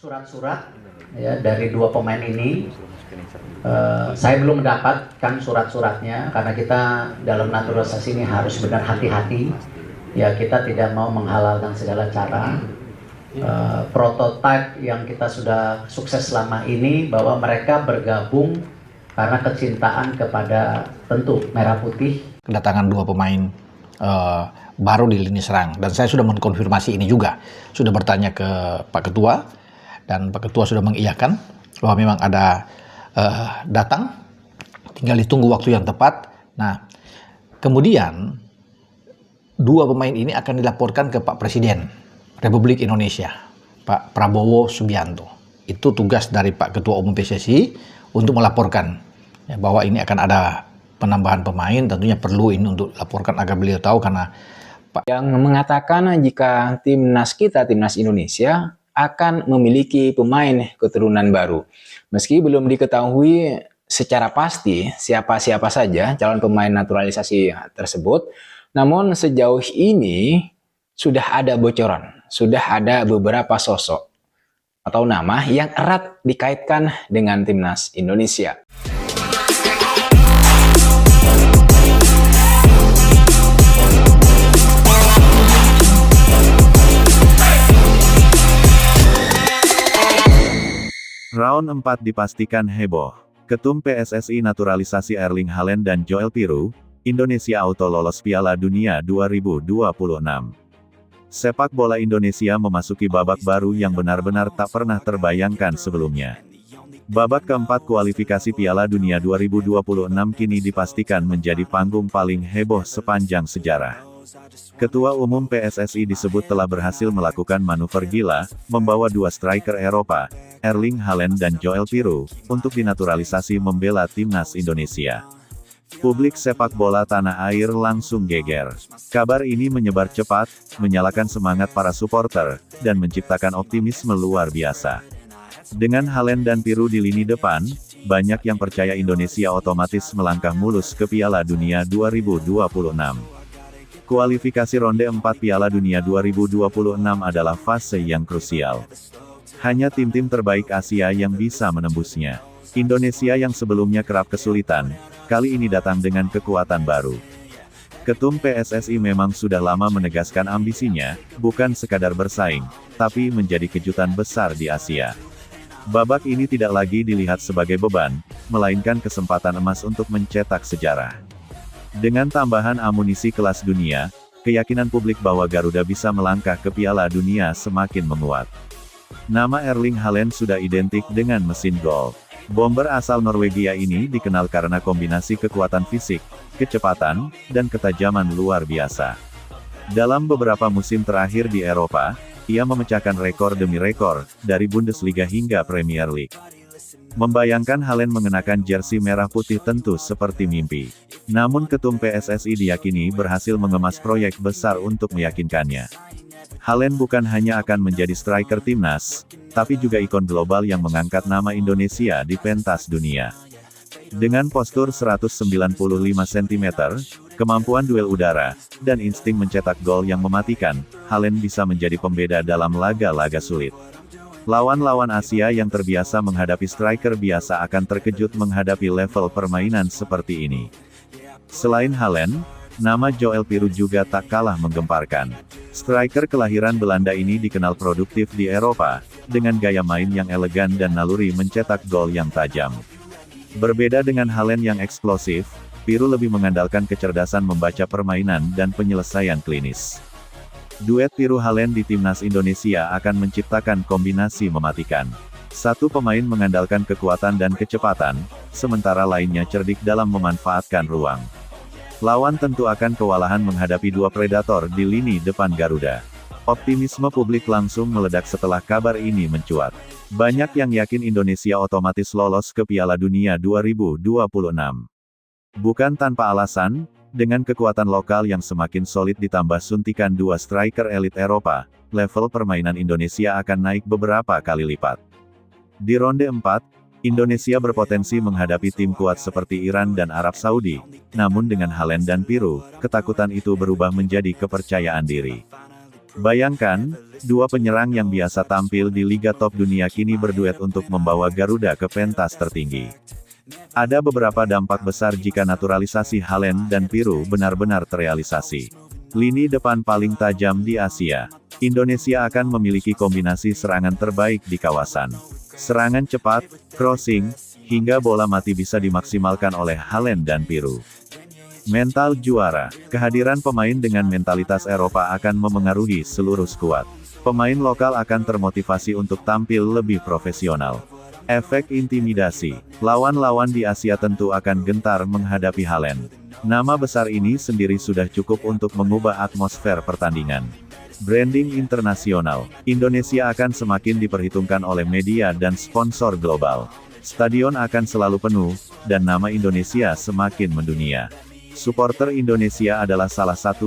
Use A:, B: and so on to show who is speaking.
A: surat-surat ya dari dua pemain ini. Saya belum mendapatkan surat-suratnya karena kita dalam naturalisasi ini harus benar hati-hati. Ya, kita tidak mau menghalalkan segala cara. Prototipe yang kita sudah sukses selama ini bahwa mereka bergabung karena kecintaan kepada tentu merah putih.
B: Kedatangan dua pemain baru di lini serang, dan saya sudah mengkonfirmasi ini juga, sudah bertanya ke Pak Ketua, dan Pak Ketua sudah mengiyakan bahwa memang ada datang, tinggal ditunggu waktu yang tepat. Nah, kemudian dua pemain ini akan dilaporkan ke Pak Presiden Republik Indonesia, Pak Prabowo Subianto. Itu tugas dari Pak Ketua Umum PSSI untuk melaporkan ya, bahwa ini akan ada penambahan pemain. Tentunya perlu ini untuk laporkan agar beliau tahu, karena Pak
C: yang mengatakan jika timnas Indonesia akan memiliki pemain keturunan baru. Meski belum diketahui secara pasti siapa-siapa saja calon pemain naturalisasi tersebut, namun sejauh ini sudah ada bocoran, sudah ada beberapa sosok atau nama yang erat dikaitkan dengan timnas Indonesia.
D: Round 4 dipastikan heboh. Ketum PSSI naturalisasi Erling Haaland dan Joel Piru, Indonesia auto lolos Piala Dunia 2026. Sepak bola Indonesia memasuki babak baru yang benar-benar tak pernah terbayangkan sebelumnya. Babak keempat kualifikasi Piala Dunia 2026 kini dipastikan menjadi panggung paling heboh sepanjang sejarah. Ketua Umum PSSI disebut telah berhasil melakukan manuver gila, membawa dua striker Eropa, Erling Haaland dan Joel Piru, untuk dinaturalisasi membela timnas Indonesia. Publik sepak bola tanah air langsung geger. Kabar ini menyebar cepat, menyalakan semangat para supporter, dan menciptakan optimisme luar biasa. Dengan Haaland dan Piru di lini depan, banyak yang percaya Indonesia otomatis melangkah mulus ke Piala Dunia 2026. Kualifikasi ronde 4 Piala Dunia 2026 adalah fase yang krusial. Hanya tim-tim terbaik Asia yang bisa menembusnya. Indonesia yang sebelumnya kerap kesulitan, kali ini datang dengan kekuatan baru. Ketum PSSI memang sudah lama menegaskan ambisinya, bukan sekadar bersaing, tapi menjadi kejutan besar di Asia. Babak ini tidak lagi dilihat sebagai beban, melainkan kesempatan emas untuk mencetak sejarah. Dengan tambahan amunisi kelas dunia, keyakinan publik bahwa Garuda bisa melangkah ke Piala Dunia semakin menguat. Nama Erling Haaland sudah identik dengan mesin gol. Bomber asal Norwegia ini dikenal karena kombinasi kekuatan fisik, kecepatan, dan ketajaman luar biasa. Dalam beberapa musim terakhir di Eropa, ia memecahkan rekor demi rekor, dari Bundesliga hingga Premier League. Membayangkan Haaland mengenakan jersei merah putih tentu seperti mimpi. Namun Ketum PSSI diyakini berhasil mengemas proyek besar untuk meyakinkannya. Haaland bukan hanya akan menjadi striker timnas, tapi juga ikon global yang mengangkat nama Indonesia di pentas dunia. Dengan postur 195 cm, kemampuan duel udara, dan insting mencetak gol yang mematikan, Haaland bisa menjadi pembeda dalam laga-laga sulit. Lawan-lawan Asia yang terbiasa menghadapi striker biasa akan terkejut menghadapi level permainan seperti ini. Selain Haaland, nama Joel Piru juga tak kalah menggemparkan. Striker kelahiran Belanda ini dikenal produktif di Eropa, dengan gaya main yang elegan dan naluri mencetak gol yang tajam. Berbeda dengan Haaland yang eksplosif, Piru lebih mengandalkan kecerdasan membaca permainan dan penyelesaian klinis. Duet Piru Haaland di timnas Indonesia akan menciptakan kombinasi mematikan. Satu pemain mengandalkan kekuatan dan kecepatan, sementara lainnya cerdik dalam memanfaatkan ruang. Lawan tentu akan kewalahan menghadapi dua predator di lini depan Garuda. Optimisme publik langsung meledak setelah kabar ini mencuat. Banyak yang yakin Indonesia otomatis lolos ke Piala Dunia 2026. Bukan tanpa alasan, dengan kekuatan lokal yang semakin solid ditambah suntikan dua striker elit Eropa, level permainan Indonesia akan naik beberapa kali lipat. Di ronde 4, Indonesia berpotensi menghadapi tim kuat seperti Iran dan Arab Saudi, namun dengan Haaland dan Piru, ketakutan itu berubah menjadi kepercayaan diri. Bayangkan, dua penyerang yang biasa tampil di liga top dunia kini berduet untuk membawa Garuda ke pentas tertinggi. Ada beberapa dampak besar jika naturalisasi Haaland dan Pirou benar-benar terrealisasi. Lini depan paling tajam di Asia. Indonesia akan memiliki kombinasi serangan terbaik di kawasan. Serangan cepat, crossing, hingga bola mati bisa dimaksimalkan oleh Haaland dan Pirou. Mental juara. Kehadiran pemain dengan mentalitas Eropa akan memengaruhi seluruh skuad. Pemain lokal akan termotivasi untuk tampil lebih profesional. Efek intimidasi. Lawan-lawan di Asia tentu akan gentar menghadapi Haaland. Nama besar ini sendiri sudah cukup untuk mengubah atmosfer pertandingan. Branding internasional. Indonesia akan semakin diperhitungkan oleh media dan sponsor global. Stadion akan selalu penuh, dan nama Indonesia semakin mendunia. Supporter Indonesia adalah salah satu